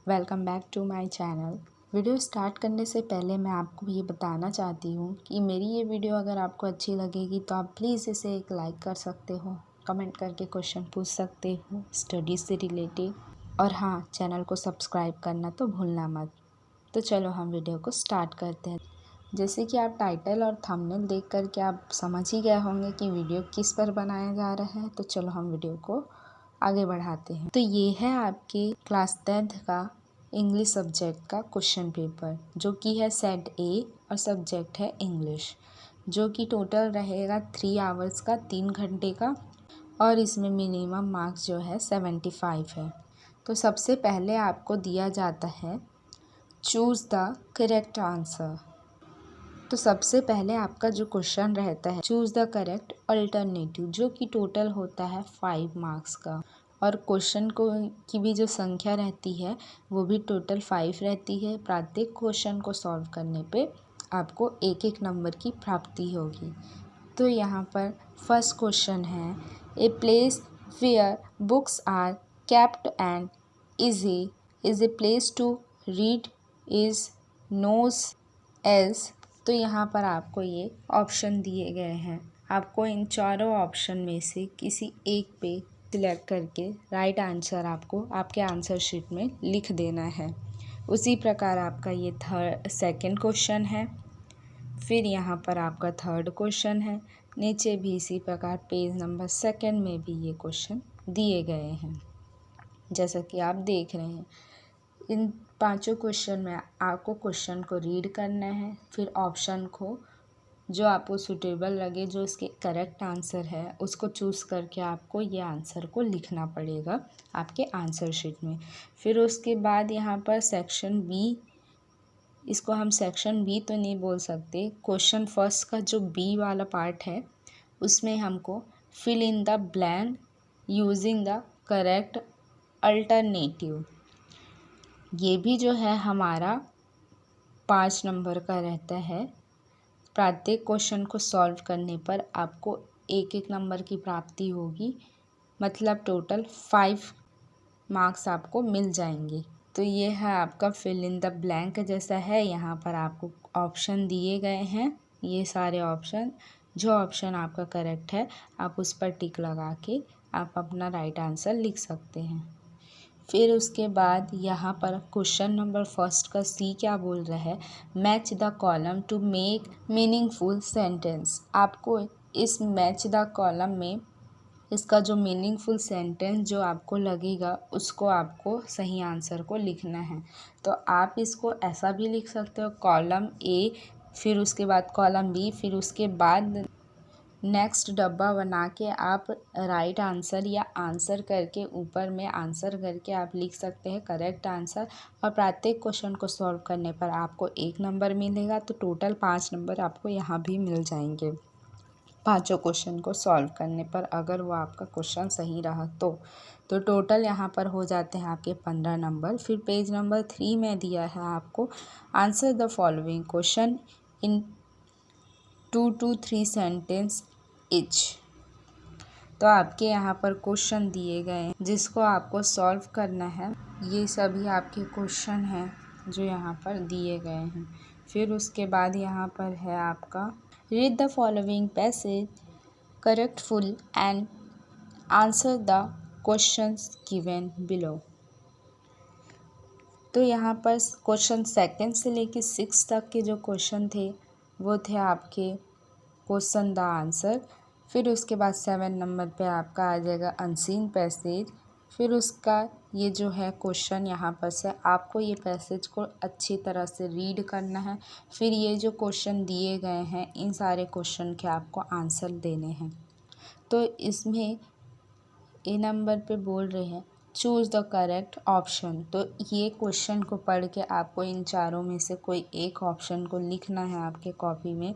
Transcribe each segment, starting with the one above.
Welcome back to my channel. Video start करने से पहले मैं आपको ये बताना चाहती हूँ कि मेरी ये वीडियो अगर आपको अच्छी लगेगी तो आप प्लीज़ इसे एक लाइक कर सकते हो, कमेंट करके क्वेश्चन पूछ सकते हो स्टडी से रिलेटेड, और हाँ, चैनल को सब्सक्राइब करना तो भूलना मत। तो चलो हम वीडियो को स्टार्ट करते हैं। जैसे कि आप टाइटल और थंबनेल देख कर के आप समझ ही गए होंगे कि वीडियो किस पर बनाया जा रहा है, तो चलो हम वीडियो को आगे बढ़ाते हैं। तो ये है आपके क्लास 10th का इंग्लिश सब्जेक्ट का क्वेश्चन पेपर, जो कि है सेट ए और सब्जेक्ट है इंग्लिश, जो कि टोटल रहेगा 3 आवर्स का, 3 घंटे का, और इसमें मिनिमम मार्क्स जो है 75 है। तो सबसे पहले आपको दिया जाता है चूज़ द करेक्ट आंसर। तो सबसे पहले आपका जो क्वेश्चन रहता है चूज़ द करेक्ट अल्टरनेटिव, जो कि टोटल होता है 5 मार्क्स का, और क्वेश्चन को की भी जो संख्या रहती है वो भी टोटल 5 रहती है। प्रत्येक क्वेश्चन को सॉल्व करने पे आपको एक एक नंबर की प्राप्ति होगी। तो यहाँ पर फर्स्ट क्वेश्चन है, a place where books are kept and is a place to read is knows else. तो यहाँ पर आपको ये ऑप्शन दिए गए हैं, आपको इन चारों ऑप्शन में से किसी एक पे सिलेक्ट करके राइट आंसर आपको आपके आंसर शीट में लिख देना है। उसी प्रकार आपका ये सेकंड क्वेश्चन है, फिर यहाँ पर आपका थर्ड क्वेश्चन है, नीचे भी इसी प्रकार पेज नंबर 2 में भी ये क्वेश्चन दिए गए हैं। जैसा कि आप देख रहे हैं, इन 5 क्वेश्चन में आपको क्वेश्चन को रीड करना है, फिर ऑप्शन को जो आपको सूटेबल लगे, जो इसके करेक्ट आंसर है, उसको चूज़ करके आपको ये आंसर को लिखना पड़ेगा आपके आंसर शीट में। फिर उसके बाद यहाँ पर सेक्शन बी, इसको हम सेक्शन बी तो नहीं बोल सकते, क्वेश्चन फर्स्ट का जो बी वाला पार्ट है उसमें हमको fill in the blank using the correct alternative, ये भी जो है हमारा 5 नंबर का रहता है। प्रत्येक क्वेश्चन को सॉल्व करने पर आपको एक एक नंबर की प्राप्ति होगी, मतलब टोटल 5 मार्क्स आपको मिल जाएंगे। तो ये है आपका फिल इन द ब्लैंक जैसा है। यहाँ पर आपको ऑप्शन दिए गए हैं, ये सारे ऑप्शन, जो ऑप्शन आपका करेक्ट है आप उस पर टिक लगा के आप अपना राइट आंसर लिख सकते हैं। फिर उसके बाद यहाँ पर क्वेश्चन नंबर फर्स्ट का सी क्या बोल रहा है, match the column to make meaningful sentence. आपको इस मैच द कॉलम में इसका जो मीनिंगफुल सेंटेंस जो आपको लगेगा उसको आपको सही आंसर को लिखना है। तो आप इसको ऐसा भी लिख सकते हो, कॉलम ए, फिर उसके बाद कॉलम बी, फिर उसके बाद नेक्स्ट डब्बा बना के आप राइट आंसर या आंसर करके ऊपर में आंसर करके आप लिख सकते हैं करेक्ट आंसर। और प्रत्येक क्वेश्चन को सॉल्व करने पर आपको 1 नंबर मिलेगा, तो टोटल 5 नंबर आपको यहाँ भी मिल जाएंगे 5 क्वेश्चन को सॉल्व करने पर, अगर वो आपका क्वेश्चन सही रहा तो टोटल यहाँ पर हो जाते हैं आपके 15 नंबर। फिर पेज नंबर 3 में दिया है आपको answer the following question in 2 to 3 sentence etch. तो आपके यहाँ पर क्वेश्चन दिए गए हैं जिसको आपको सॉल्व करना है। ये सभी आपके क्वेश्चन हैं जो यहाँ पर दिए गए हैं। फिर उसके बाद यहाँ पर है आपका read the following passage carefully and answer the questions given below. तो यहाँ पर क्वेश्चन 2 से लेकर 6 तक के जो क्वेश्चन थे वो थे आपके क्वेश्चन द आंसर। फिर उसके बाद 7 नंबर पे आपका आ जाएगा अनसीन पैसेज। फिर उसका ये जो है क्वेश्चन यहाँ पर से आपको ये पैसेज को अच्छी तरह से रीड करना है। फिर ये जो क्वेश्चन दिए गए हैं इन सारे क्वेश्चन के आपको आंसर देने हैं। तो इसमें ए नंबर पे बोल रहे हैं चूज़ द करेक्ट ऑप्शन। तो ये क्वेश्चन को पढ़ के आपको इन चारों में से कोई एक ऑप्शन को लिखना है आपके कॉपी में।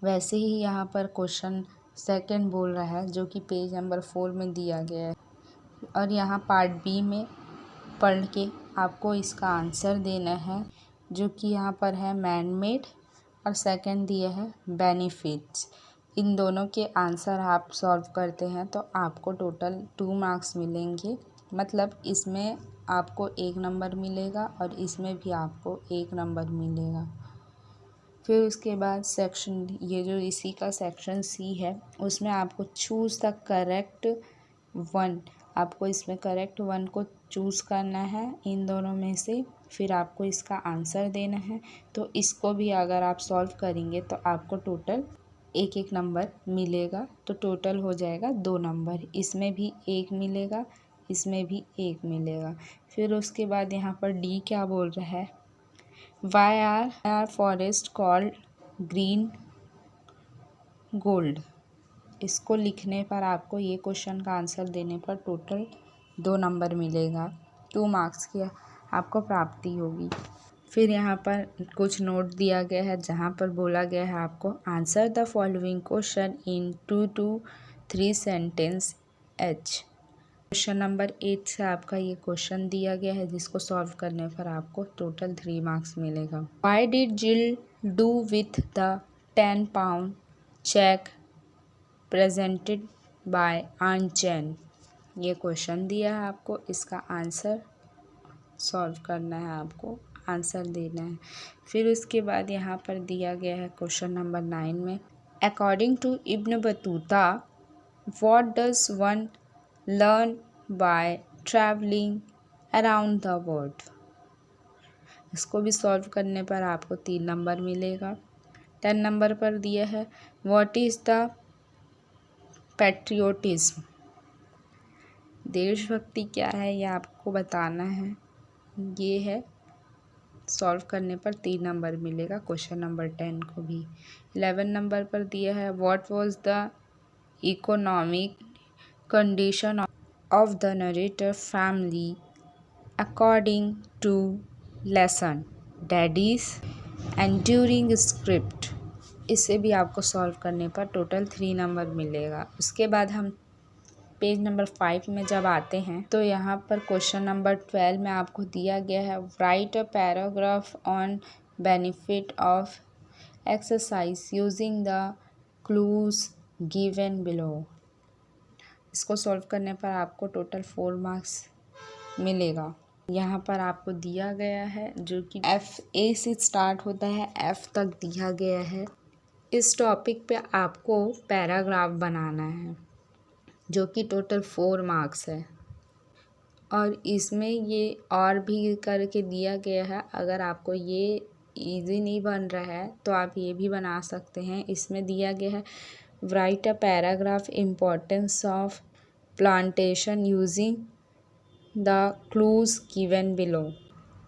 वैसे ही यहाँ पर क्वेश्चन 2 बोल रहा है जो कि पेज नंबर 4 में दिया गया है, और यहाँ पार्ट बी में पढ़ के आपको इसका आंसर देना है, जो कि यहाँ पर है मैन मेड, और 2 दिया है बेनिफिट्स। इन दोनों के आंसर आप सॉल्व करते हैं तो आपको टोटल 2 मार्क्स मिलेंगे, मतलब इसमें आपको 1 नंबर मिलेगा और इसमें भी आपको 1 नंबर मिलेगा। फिर उसके बाद सेक्शन ये जो इसी का सेक्शन सी है उसमें आपको चूज़ द करेक्ट वन, आपको इसमें करेक्ट वन को चूज़ करना है इन दोनों में से, फिर आपको इसका आंसर देना है। तो इसको भी अगर आप सॉल्व करेंगे तो आपको टोटल 1-1 नंबर मिलेगा, तो टोटल हो जाएगा 2 नंबर। इसमें भी 1 मिलेगा, इसमें भी 1 मिलेगा। फिर उसके बाद यहाँ पर डी क्या बोल रहा है, why are forest called green gold. इसको लिखने पर आपको ये क्वेश्चन का आंसर देने पर टोटल 2 नंबर मिलेगा, 2 मार्क्स की आपको प्राप्ति होगी। फिर यहाँ पर कुछ नोट दिया गया है जहाँ पर बोला गया है आपको answer the following question in 2 to 3 sentence H. Question number 8 से आपका ये क्वेश्चन दिया गया है जिसको सॉल्व करने पर आपको टोटल 3 मार्क्स मिलेगा। Why did Jill do with the 10 pound cheque presented by आन चैन। ये क्वेश्चन दिया है आपको, इसका आंसर सॉल्व करना है, आपको आंसर देना है। फिर उसके बाद यहाँ पर दिया गया है क्वेश्चन नंबर 9 में, according to Ibn Battuta what does one learn by travelling around the world. इसको भी सॉल्व करने पर आपको 3 नंबर मिलेगा। 10 नंबर पर दिया है व्हाट इज़ द पैट्रियोटिज्म। देशभक्ति क्या है यह आपको बताना है, ये है, सॉल्व करने पर 3 नंबर मिलेगा क्वेश्चन नंबर 10 को भी। 11 नंबर पर दिया है what was the economic condition of the narrator family according to lesson daddy's enduring script. इसे भी आपको सॉल्व करने पर टोटल 3 नंबर मिलेगा। उसके बाद हम पेज नंबर 5 में जब आते हैं तो यहाँ पर क्वेश्चन नंबर 12 में आपको दिया गया है right a paragraph on benefit of exercise using the clues given below. इसको सॉल्व करने पर आपको टोटल 4 मार्क्स मिलेगा। यहाँ पर आपको दिया गया है जो कि FA से स्टार्ट होता है F तक दिया गया है। इस टॉपिक पे आपको पैराग्राफ बनाना है जो कि टोटल 4 मार्क्स है, और इसमें ये और भी करके दिया गया है। अगर आपको ये इजी नहीं बन रहा है तो आप ये भी बना सकते हैं। इसमें दिया गया है right a paragraph importance of plantation using the clues given below.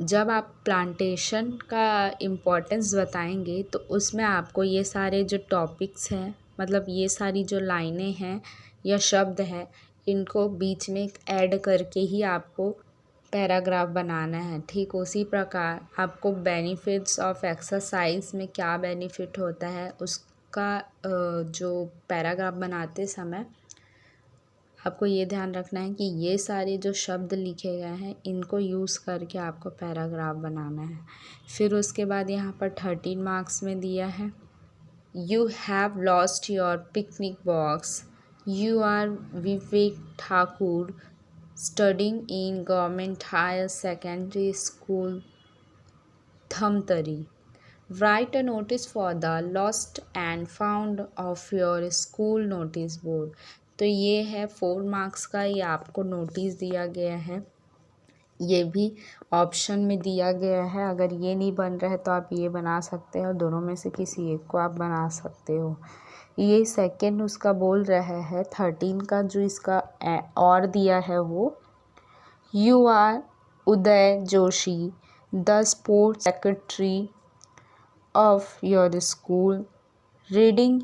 जब आप प्लांटेशन का इम्पोर्टेंस बताएंगे तो उसमें आपको ये सारे जो टॉपिक्स हैं, मतलब ये सारी जो लाइनें हैं या शब्द हैं, इनको बीच में ऐड करके ही आपको पैराग्राफ बनाना है। ठीक उसी प्रकार आपको बेनिफिट्स ऑफ एक्सरसाइज में क्या बेनिफिट होता है उसका जो पैराग्राफ बनाते समय आपको ये ध्यान रखना है कि ये सारे जो शब्द लिखे गए हैं इनको यूज़ करके आपको पैराग्राफ बनाना है। फिर उसके बाद यहाँ पर 13 मार्क्स में दिया है you have lost your picnic box, you are Vivek Thakur studying in government higher secondary school Dhamtari, write a notice for the lost and found of your school notice board. तो ये है 4 मार्क्स का, ये आपको नोटिस दिया गया है, ये भी ऑप्शन में दिया गया है। अगर ये नहीं बन रहा है तो आप ये बना सकते हो, दोनों में से किसी एक को आप बना सकते हो। ये सेकंड उसका बोल रहा है 13 का जो इसका और दिया है वो, you are Uday Joshi the sport secretary of your school reading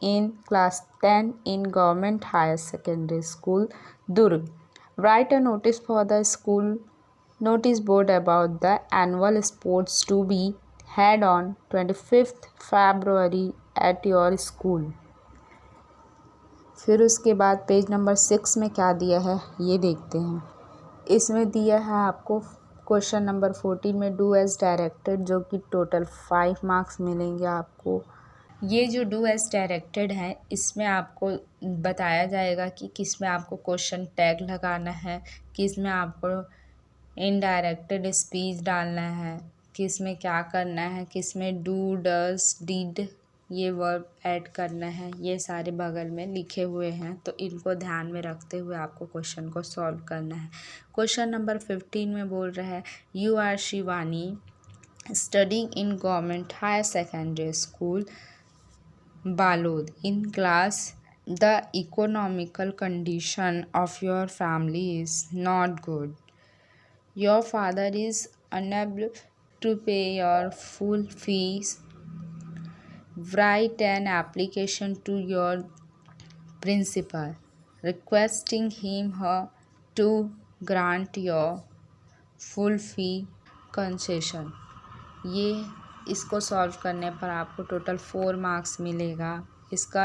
in class 10 in government higher secondary school Durg, write a notice for the school notice board about the annual sports to be had on 25th February at your school। फिर उसके बाद page number 6 में क्या दिया है ये देखते हैं। इसमें दिया है आपको क्वेश्चन नंबर 14 में डू एज डायरेक्टेड, जो कि टोटल 5 मार्क्स मिलेंगे आपको। ये जो डू एज डायरेक्टेड है, इसमें आपको बताया जाएगा कि किस में आपको क्वेश्चन टैग लगाना है, किस में आपको इनडायरेक्टेड स्पीच डालना है, किस में क्या करना है, किस में डू डस डिड ये वर्ब ऐड करना है। ये सारे बगल में लिखे हुए हैं, तो इनको ध्यान में रखते हुए आपको क्वेश्चन को सॉल्व करना है। क्वेश्चन नंबर 15 में बोल रहा है, you are Shivani studying in government higher secondary school Balod in class. The economical condition of your family is not good. Your father is unable to pay your full fees. Write an application to your principal requesting him her to grant your full fee concession. ये इसको solve करने पर आपको total 4 marks मिलेगा। इसका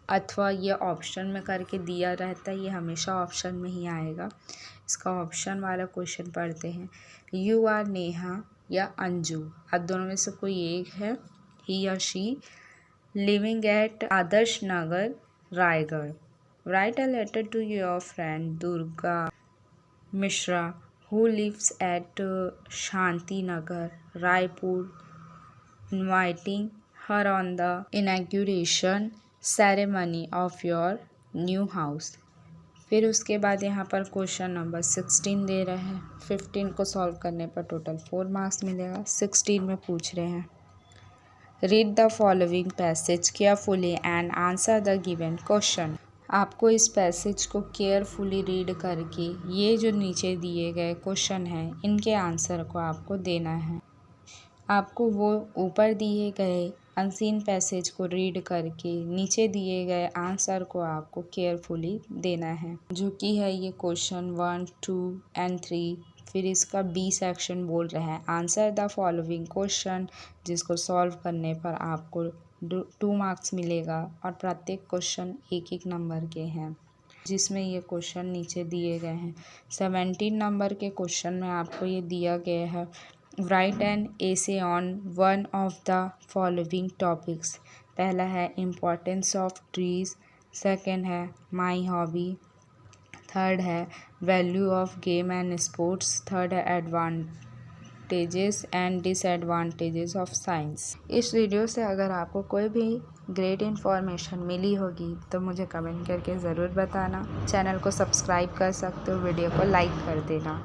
अथवा ये option में करके दिया रहता है, ये हमेशा ऑप्शन में ही आएगा। इसका ऑप्शन वाला क्वेश्चन पढ़ते हैं। यू आर नेहा या अंजू, अब दोनों में से कोई एक है, ही या she, living at Adarsh Nagar Raigarh. Write a letter to your friend Durga Mishra who lives at Shanti Nagar, Raipur, inviting her on the inauguration ceremony of your new house. फिर उसके बाद यहाँ पर क्वेश्चन नंबर 16 दे रहे हैं। 15 को सॉल्व करने पर टोटल 4 मार्क्स मिलेगा। 16 में पूछ रहे हैं, read the following passage carefully and answer the given question. आपको इस पैसेज को केयरफुली रीड करके ये जो नीचे दिए गए क्वेश्चन हैं, इनके आंसर को आपको देना है। आपको वो ऊपर दिए गए अनसीन पैसेज को रीड करके नीचे दिए गए आंसर को आपको केयरफुली देना है, जो कि है ये क्वेश्चन 1, 2 एंड 3। फिर इसका बी सेक्शन बोल रहा है, आंसर द फॉलोइंग क्वेश्चन, जिसको सॉल्व करने पर आपको 2 मार्क्स मिलेगा और प्रत्येक क्वेश्चन 1-1 नंबर के हैं, जिसमें ये क्वेश्चन नीचे दिए गए हैं। 17 नंबर के क्वेश्चन में आपको ये दिया गया है, write an essay on one of the following topics. पहला है इम्पोर्टेंस ऑफ ट्रीज, सेकेंड है माई हॉबी, थर्ड है value of game and sports, third है advantages and disadvantages of science. इस वीडियो से अगर आपको कोई भी ग्रेट इन्फॉर्मेशन मिली होगी तो मुझे कमेंट करके ज़रूर बताना। चैनल को सब्सक्राइब कर सकते हो, वीडियो को लाइक कर देना।